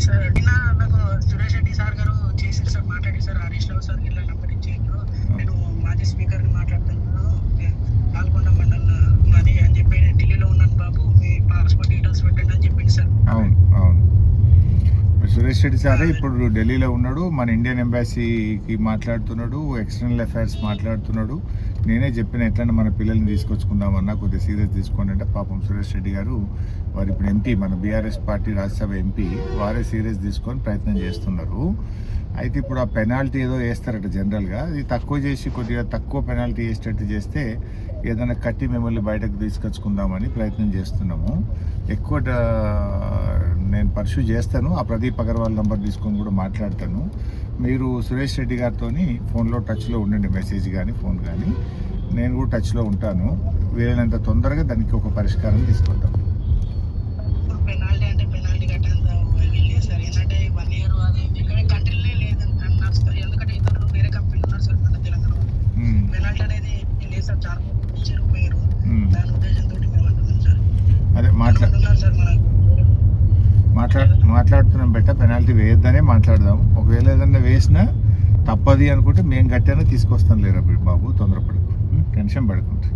Sir నిన్న నాకు Suresh Reddy sir గారు చేశారు సార్, మాట్లాడి సార్ హరీష్ రావు సార్ ఇలా నంబర్ ఇచ్చేయండు, నేను మాజీ స్పీకర్ని మాట్లాడుతున్నాను, పాల్గొండ మండలం మాది అని చెప్పి ఢిల్లీలో ఉన్నాను బాబు, మీ పాస్పోర్ట్ డీటెయిల్స్ పెట్టండి అని చెప్పింది సార్. అవును అవును, సురేష్ రెడ్డి సారే ఇప్పుడు ఢిల్లీలో ఉన్నాడు, మన ఇండియన్ ఎంబాసీకి మాట్లాడుతున్నాడు, ఎక్స్టర్నల్ అఫైర్స్ మాట్లాడుతున్నాడు. నేనే చెప్పిన ఎట్లన్నా మన పిల్లల్ని తీసుకొచ్చుకుందామన్నా కొద్దిగా సీరియస్ తీసుకోండి అంటే పాపం సురేష్ రెడ్డి గారు వారు ఇప్పుడు ఎంపీ, మన బీఆర్ఎస్ పార్టీ రాజ్యసభ ఎంపీ, వారే సీరియస్ తీసుకొని ప్రయత్నం చేస్తున్నారు. అయితే ఇప్పుడు ఆ పెనాల్టీ ఏదో వేస్తారట జనరల్గా, అది తక్కువ చేసి కొద్దిగా తక్కువ పెనాల్టీ వేసేటట్టు చేస్తే ఏదైనా కట్టి మిమ్మల్ని బయటకు తీసుకొచ్చుకుందామని ప్రయత్నం చేస్తున్నాము. ఎక్కువ నేను పర్సూ చేస్తాను, ఆ ప్రదీప్ అగర్వాల్ నంబర్ తీసుకొని కూడా మాట్లాడతాను. మీరు సురేష్ రెడ్డి గారితో ఫోన్లో టచ్లో ఉండండి, మెసేజ్ కానీ ఫోన్ కానీ, నేను కూడా టచ్లో ఉంటాను. వీలైనంత తొందరగా దానికి ఒక పరిష్కారం తీసుకుంటాం. పెనాల్టీ అంటే పెనాల్టీ కట్టేంత వెళ్ళలేదు సార్, ఏంటంటే 1 year అది ఇక్కడ కంట్రీలే లేదన్నారు సార్, ఎందుకంటే ఇతరులు వేరే కంపెనీలు ఉన్నారు సార్ మన తెలంగాణలో. పెనాల్టీ అనేది లేదు సార్, చాలా ఇచ్చారు పోయారు, దాని ఉద్దేశంతో మేము అంటున్నాం సార్. అదే మాట్లాడుతున్నారు సార్, మాట్లాడుతున్నాం బెట్ట, పెనాల్టీ వేయొద్దనే మాట్లాడదాం. ఒకవేళ ఏదన్నా వేసినా తప్పది అనుకుంటే మేము గట్టినా తీసుకొస్తాం లేరా బాబు, తొందరపడకు, టెన్షన్ పడుకుంటే.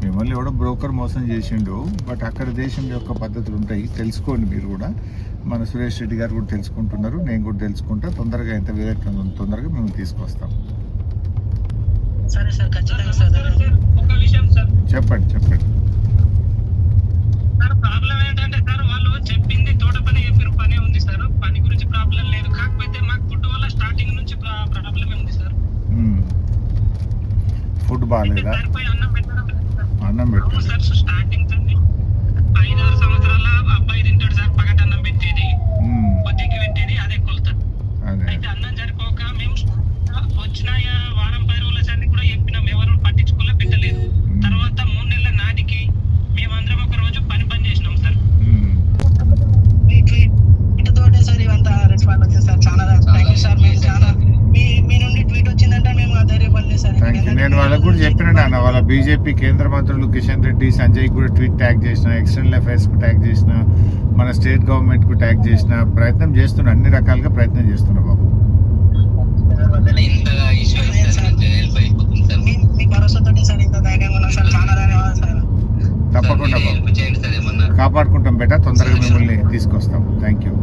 మిమ్మల్ని ఎవడో బ్రోకర్ మోసం చేసిండు, బట్ అక్కడ దేశం యొక్క పద్ధతులు ఉంటాయి, తెలుసుకోండి మీరు కూడా. మన సురేష్ రెడ్డి గారు కూడా తెలుసుకుంటున్నారు, నేను కూడా తెలుసుకుంటా. తొందరగా ఎంత వీలైతే తొందరగా మేము తీసుకొస్తాం. సరే సార్, ఖచ్చితంగా సార్. ఒక విషయం సార్, చెప్పండి చెప్పండి. సార్ ప్రాబ్లం ఏంటంటే సార్, వాళ్ళు చెప్పింది తోట పని చెప్పిన పనే ఉంది సార్, పని గురించి ప్రాబ్లం లేదు, కాకపోతే మాకు ఫుడ్ వల్ల స్టార్టింగ్ నుంచి ప్రాబ్లమే ఉంది సార్. ఫుడ్ బాగాలేదా? అన్నం పెట్టు సార్, స్టార్టింగ్ 5-6 సంవత్సరాల అబ్బాయి తింటాడు సార్, పగటి అన్నం పెట్టేది, పొద్దుకి పెట్టేది, అదే కొలత. అయితే అన్నం సరిపోక మేము వచ్చిన వారం 10 రోజుల సార్ని కూడా చెప్పినాం, ఎవరు పట్టించుకోలే, పెట్టలేదు. తర్వాత 3 నెలల నాటికి మేమందరం ఒక రోజు పని చేసినాం సార్. ఇటుతోటే సార్ ఇవంతా రెస్పాండ్ వచ్చింది సార్, చాలా థ్యాంక్ యూ సార్. మేము చాలా మీ నుండి ట్వీట్ వచ్చిందంటే మేము ధైర్యపడలేదు సార్. నేను వాళ్ళకు కూడా చెప్పిన నాన్న, వాళ్ళ బీజేపీ కేంద్ర మంత్రులు కిషన్ రెడ్డి, సంజయ్ కూడా ట్వీట్ ట్యాగ్ చేసిన, ఎక్స్టర్నల్ అఫైర్స్కు ట్యాగ్ చేసిన, మన స్టేట్ గవర్నమెంట్కు ట్యాగ్ చేసిన, ప్రయత్నం చేస్తున్నా, అన్ని రకాలుగా ప్రయత్నం చేస్తున్నా బాబు. మీ భరోసాతో సార్ ఇంత ధైర్యంగా ఉన్నాం సార్, చాలా ధన్యవాదాలు సార్. తప్పకుండా బాబు, కాపాడుకుంటాం బెట, తొందరగా మిమ్మల్ని తీసుకొస్తాం. Thank you.